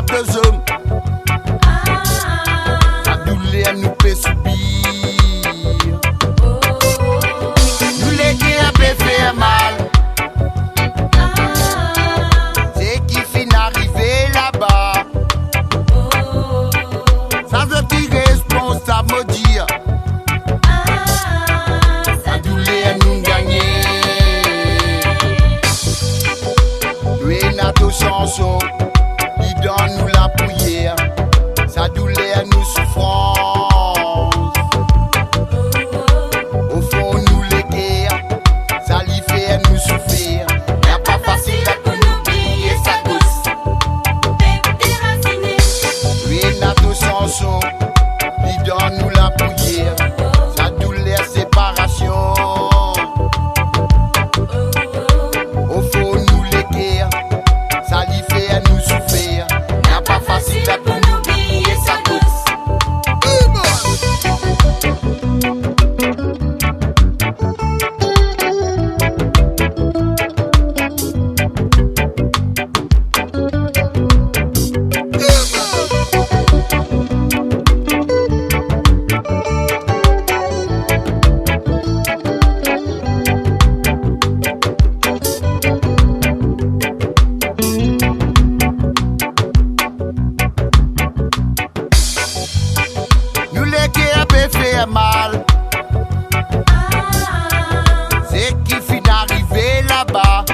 responsables hommes. La douleur nous peut subir. Nous les qui a fait mal. C'est qui finit d'arriver là-bas. Ça se dit responsable me dire. La douleur nous gagne. Nous avons chanson. Il donne nous la prière. Sa douleur nous souffrance. Au fond nous les guerres. Ça lui fait nous souffrir. Y'a pas facile pour nous oublier sa douce. Lui notre chanson. Il donne nous la prière. Sa douleur séparation. Au fond nous les guerres. Ça lui fait nous souffrir. Y'a pas facile pour nous oublier sa douce. Nous les qui a fait mal. C'est qui finit d'arriver là-bas.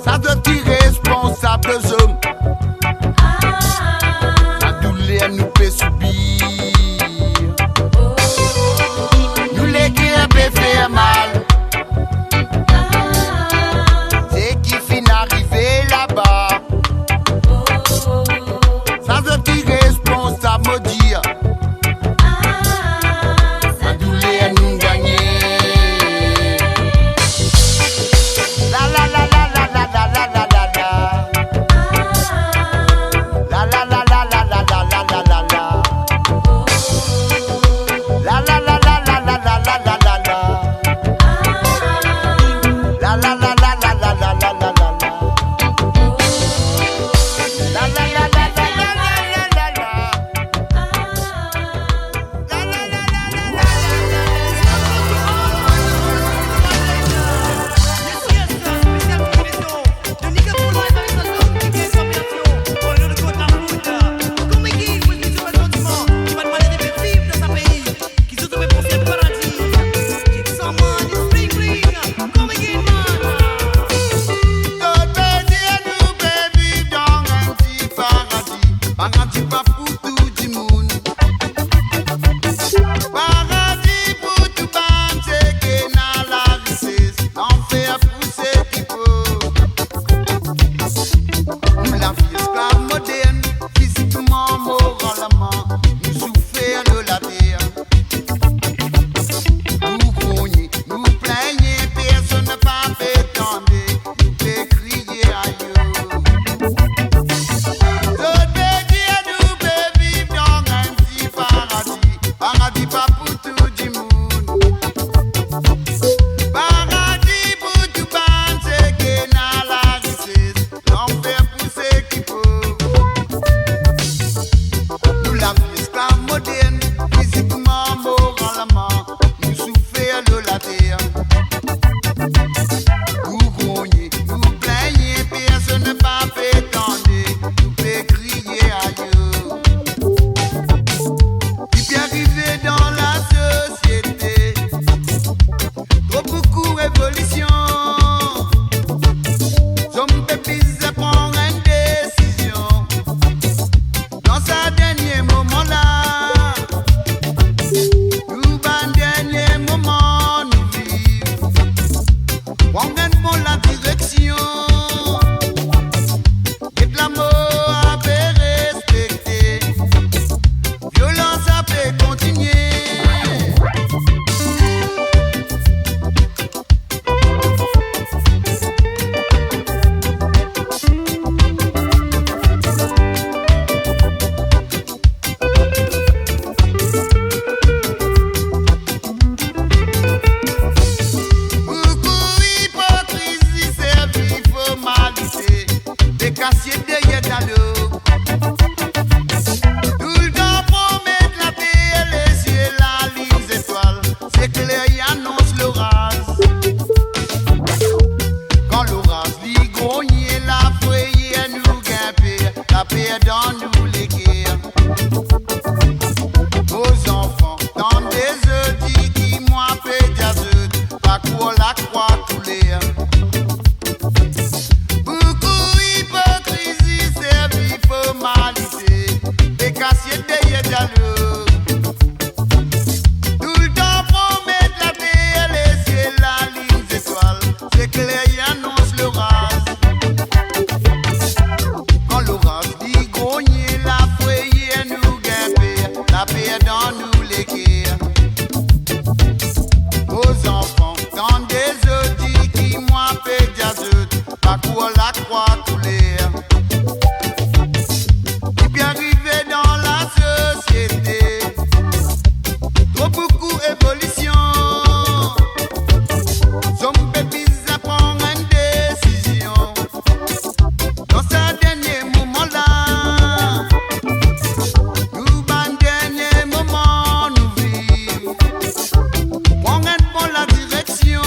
Ça doit être responsable hommes. La douleur nous peut subir. Nous les qui a fait mal. C'est qui finit d'arriver là-bas. Ça doit être responsable me dire. La douleur nous gagne. La la la la la la la la la la la. La la la la la la la la la la la. La la la la la la la la la la la. La la la la la la la la la la la. La la la la la la la la la. Paradis pas pour tout du monde. Paradis pour tout bande, c'est que n'a la richesse. L'enfer pour ceux qui peuvent. Nous la vie esclave moderne, physiquement, moralement. Nous souffrir de la terre. Nous grognons, nous plaignons, personne ne pas fait tomber. Nous fait crier ailleurs. Paradis pas pour tout du monde. Paradis pour tout bande, c'est que n'a la richesse. L'enfer pour ceux qui peuvent. Nous la vie esclave moderne, physiquement, moralement. Nous souffrir de la terre. Nous grognons, nous plaignons, personne ne pas fait tendre. Nous fait crier ailleurs. Arrivé dans la société, trop beaucoup révolution. Some pépis prendre une décision. Dans sa dernier moment là, nous ban dernier moment nous vivons. Prendre bon la direction. Et de la mort à faire respecter. Violence a fait continuer. Beaucoup hypocrisie, c'est vivre. parcours la croix coulée. Et puis arrivé dans la société, trop beaucoup évolution. Some babies prendre une décision. Dans ce dernier moment-là, nous ban dernier moment nous vivons. Prendre une bonne la direction.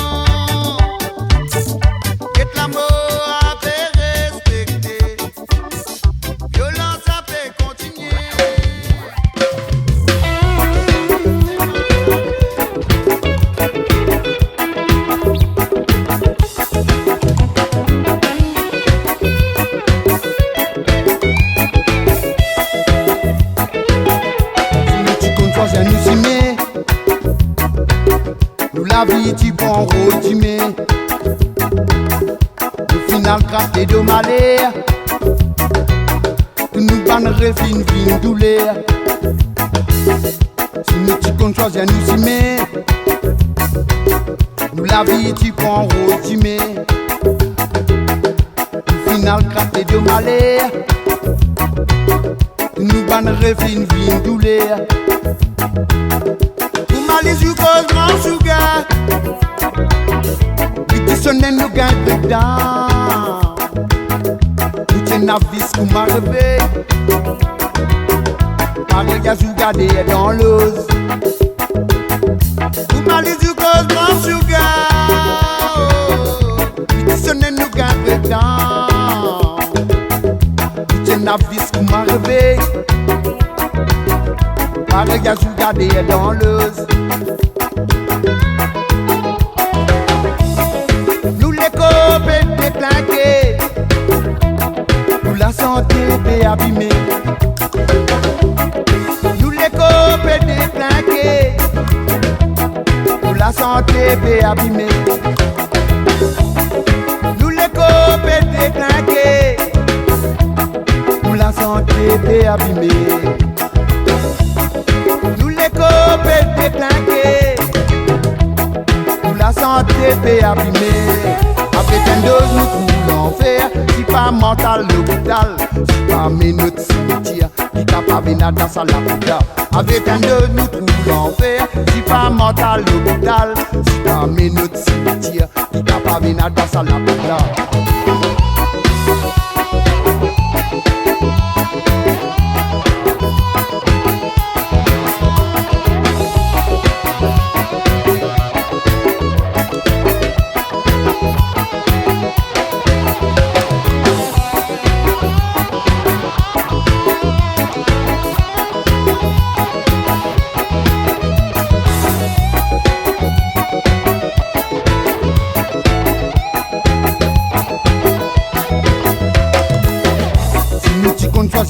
Que l'amour a fait respecter. Violence a fait continuer. Tu comptes toi, j'ai nous aimer. Nous la vie, tu prends rôtimé. Au final, craqué de malheur. Tu nous bannerais fin douleur. Si nous tu comptes toi, j'ai nous aimer. Nous la vie, tu prends rôtimé. Au final, craqué de malheur. Tu nous bannerais fin douleur. Pour m'aller sur cause mon sugar. Et tu sonnes nous gagne dedans. Nous t'es navis pour m'arriver. Pareil à Zougade dans l'ose. Pour m'aller sur cause mon sugar. Et tu sonnes nous gagne dedans. Nous t'es navis pour m'arriver. Pareil à Zougade dans l'ose. Nous les copains déclinqués. Nous la santé abîmée. Nous les copains déclinqués. Nous la santé abîmée. Nous les copains déclinqués. Nous la santé abîmée. Nous les copains déclinqués. Nous la santé abîmée. Avec un dose nous trouvons l'enfer. Si pas mental l'hôpital, si pas notre cimetière, qui capable nada ça la bouda. Avec un dose nous trouvons l'enfer. Si pas mental l'hôpital, si pas notre cimetière, qui capable nada ça la bouda.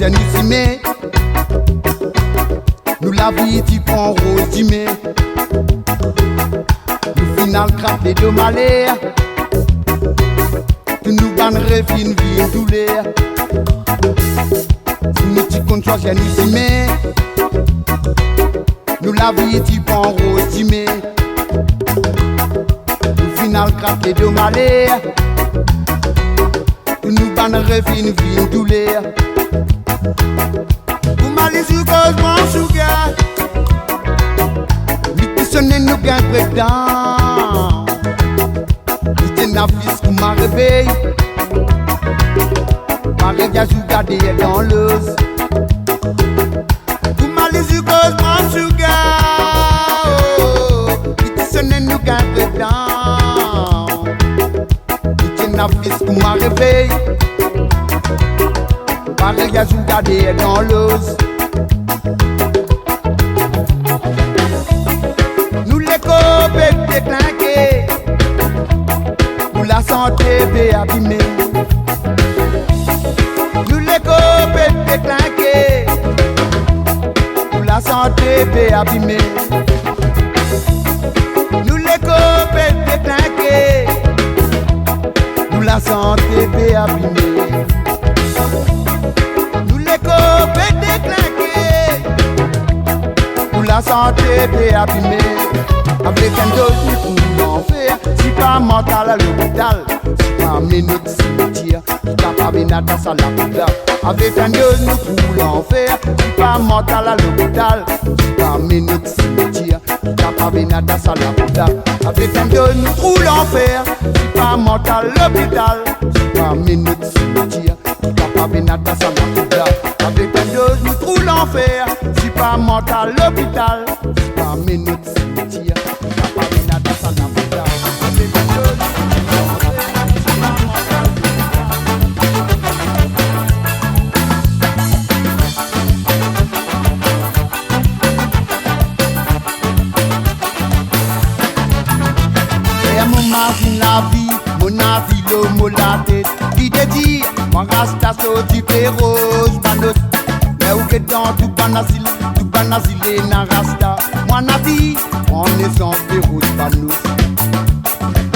Nous aimer. Nous la vie tu prends rôtimé. Nous final craqué de malheur. Tu nous bannerais fin vie douleur. Si nous tu comptes toi j'ai nous aimer. Nous la vie tu prends rôtimé. Nous final craqué de malheur. Tu nous bannerais fin vie douleur. Pour m'aller sur cause mon sugar. Lui qui sonne nous gagne dedans. Lui t'es navis pour ma réveil. Pareil à Zougade dans l'ose. Pour m'aller sur cause mon sugar. Lui qui sonne nous gagne dedans. Lui t'es navis pour ma réveil. Pareil à Zougade dans l'ose. Nous les copains déclinqués. Nous la santé abîmée. Nous les copains déclinqués. Nous la santé abîmée. Nous les copains déclinqués. Nous la santé abîmée. Nous les copains déclinqués. Nous la santé abîmée. Avec un dos pour l'enfer. Si pas mental à l'hôpital, si pas minute cimetière, si t'as pas vénata à la poudre. Avec un Dieu nous pour l'enfer. Si pas mental à l'hôpital, si pas minute cimetière, si t'as pas vénata à la poudre. Avec un Dieu nous pour l'enfer. Si pas mental à l'hôpital, si pas minute cimetière, si t'as pas vénata à la poudre. Avec un Dieu nous pour l'enfer. Si pas mental à l'hôpital, si pas minute cimetière, si t'as pas vénata à la poudre. Avec un Dieu nous pour l'enfer. Si pas mental. La vie, mon avis, l'homme, la tête. Qui te dit, moi rasta so du rose, banos. Mais où que dans tout banasile na rasta. Moi na vie, on est sans rose, banos.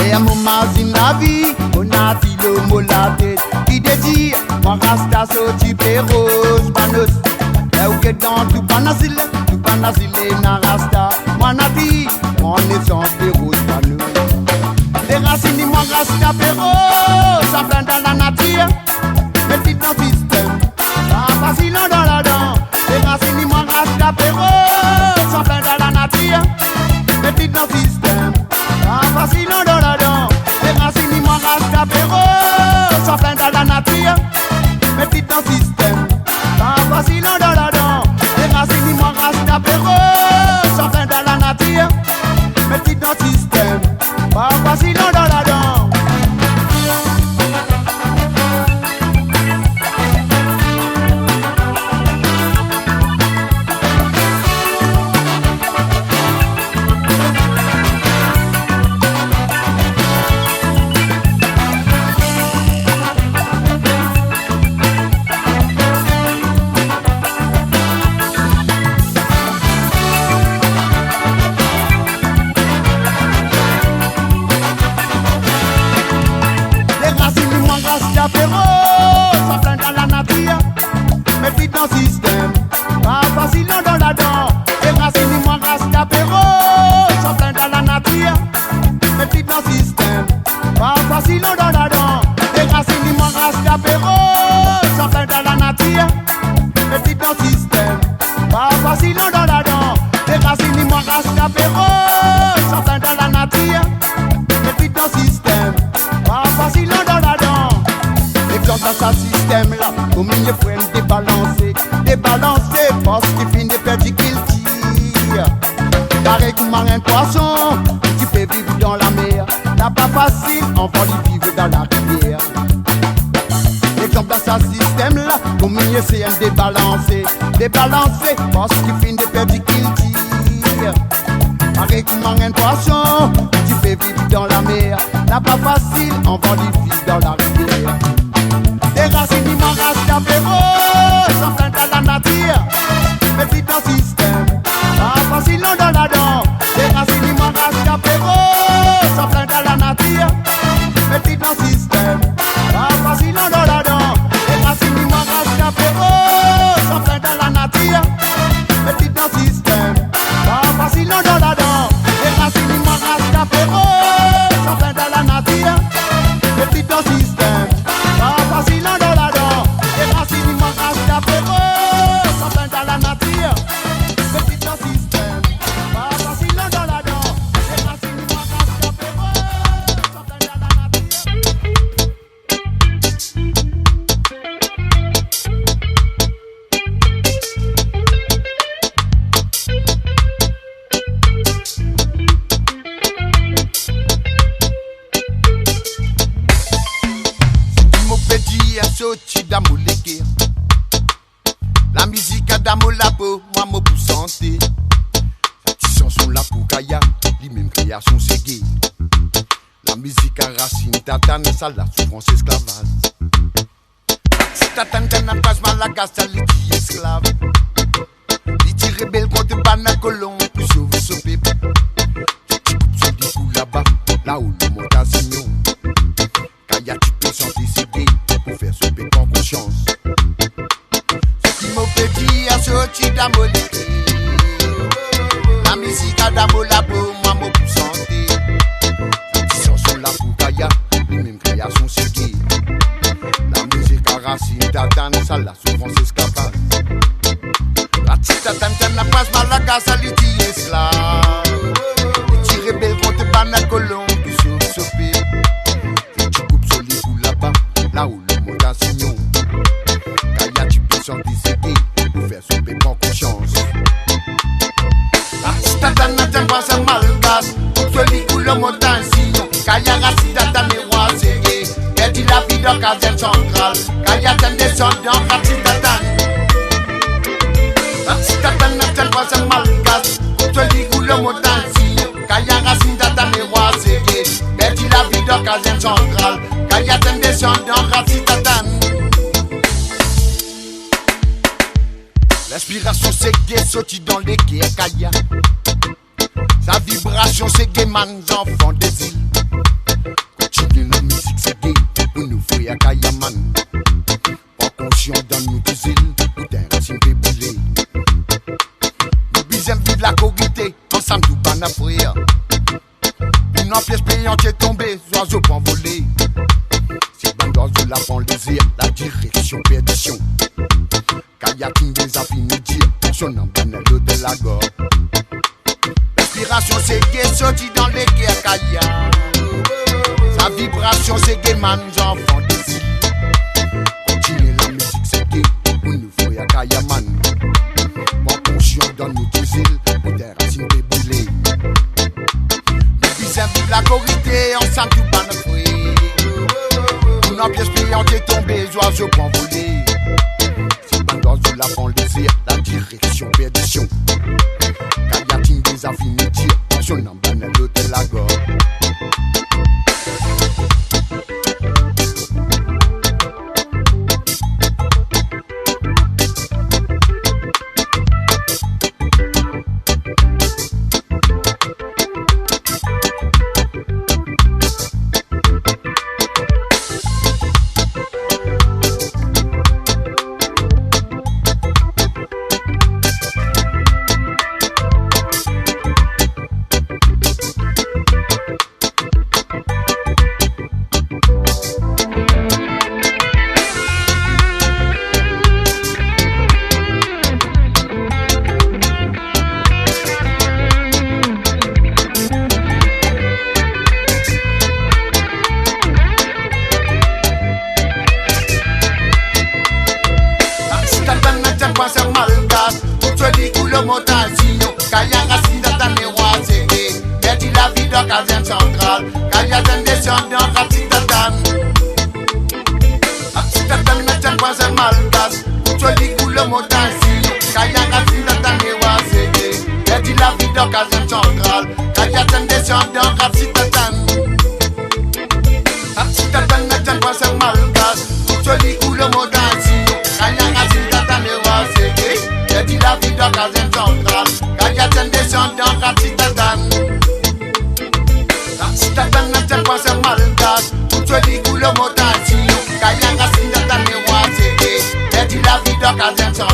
Et à mon mazine la vie, mon avis, l'homme, la tête. Qui te dit, moi rasta so du rose, banos. Mais où que dans tout banasile na rasta. Moi na vie, on est sans rose, banos. Les racines, moi, rasta péro, ça plein dans la nature, mais vite dans le système, pas facile dans la dent. Les racines, moi, rasta péro, ça plein dans la nature, mais vite dans le système, pas facile dans la dent. Les racines, moi, rasta péro, ça plein dans la nature, mais vite dans le système, pas facile dans la dent. Les racines, moi, rasta péro, ça plein dans la nature, mais vite dans le système. Pas facile dans la dent. Ça plein dans la nature, mais vite dans le système, pas facile dans la dent. Les racines, moi, rasta péro, ça plein dans la nature, mais vite dans le système, pas facile dans la dent. Les racines, moi, rasta péro, ça plein dans la nature, mais vite dans le système, pas facile dans la dent. Les racines, moi, rasta péro, ça plein dans la nature, mais vite dans le système, pas facile dans la dent. Dans ce système-là, au milieu, faut débalancer, parce qu'il finit de perdre qu'il tire. Pareil que marin poisson, tu peux vivre dans la mer. N'a pas facile, on va vivre dans la rivière. Exemple dans ce système-là, au milieu, c'est un débalancer, parce qu'il finit de perdre qu'il tire. Pareil que marin poisson, tu peux vivre dans la mer. N'a pas facile, on va vivre dans la rivière. Les racines, moi, rasta péro, ça plein dans la nature, mais vite dans le système, pas facile dans la dent. Les racines, moi, rasta péro, ça plein dans la nature, mais vite dans le système, pas facile dans la dent. Les racines, moi, rasta péro, ça plein dans la nature, mais vite dans le système, pas facile dans la dent. Les racines, moi, rasta péro, ça plein dans la nature, mais vite dans le système, pas facile dans la dent. Les racines, moi, rasta péro, ça plein dans la nature, mais vite dans le système, pas facile dans la dent. Les racines, moi, rasta péro, ça plein dans la nature. La musique a d'amour la peau, moi mon pour santé. Ces chansons là pour Kaya, les mêmes créations c'est gay. La musique a racine tatane, ça la souffrance esclavage. Si tatane qu'elle n'a pas malagas, ça les dit esclave. Les dit rebelle contre banacolon, pour sauver son peuple. Tu coupes son discours là-bas, là où le monde a signon. Kaya tu peux s'en décider pour faire son peuple en conscience. Sorti d'amolité, la musique a d'amour la peau, moi mon pour santé. ça la souffrance escapade. Ratitatan n'a pas malagas à l'idée esclave. Et rebelle contre Banacolon qui sauve. Tu coupes sur les bouts là-bas, là où le monde a signon. Kaya tu peux s'en décider pour faire sauver bon conscience. Ratitatan n'a pas sa malgas, coupe sur les bouts le monde a signon. Kaya Ratitatan est roi serré, perdu la vie dans Caserne centrale. Kaya t'en descendant Ratitatan. Ratitatan n'a pas sa malgas, coupe sur les bouts le monde a signon. Kaya Ratitatan est roi serré, perdu la vie dans Caserne centrale. Kaya t'en descendant Ratitatan. L'inspiration c'est gay, sorti dans les guerres Kaya. Sa vibration c'est gay, man, enfants des îles. Continue la musique c'est gay, pour nous frères Kaya man. Pas conscient dans nous des îles, pour des racines déboulées. Nous bisons vivre la corité, ensemble tout ban à frère. Une pièce payante est tombée, oiseaux pour voler. Si ban d'oiseaux la font les airs, la direction perdition. Kaya King des affinités, son nom banalo de la gorge. L'inspiration c'est gay, sorti dans les guerres Kaya. Sa vibration c'est gay, man, enfants des îles. Continuez la musique c'est gay, pour nous frères Kaya man. Pas conscient dans nos deux îles, pour des racines déboulées. Nous bisons vivre la corité, ensemble tout ban à frère. Une pièce payante est tombée, oiseaux pour voler. D'oiseaux la font les airs, la direction perdition. Kaya King des affinités, son nom banalo de la gorge. Kaya Ratitatan est roi serré, perdu la vie dans Caserne centrale. Kaya t'en descendant Ratitatan. Ratitatan ne tient pas un malgas, joli coup le montagne. Kaya Ratitatan est roi serré, perdu la vie dans Caserne centrale. Kaya t'en descendant Ratitatan. Ratitatan ne tient pas un malgas, joli coup le montagne. Kaya Ratitatan est roi serré, perdu la vie dans Caserne centrale. Kaya t'en descendant Ratitatan. Ratitatan ne tient pas un malgas, joli coup le montagne. Kaya Ratitatan est roi serré, perdu la vie dans Caserne centrale.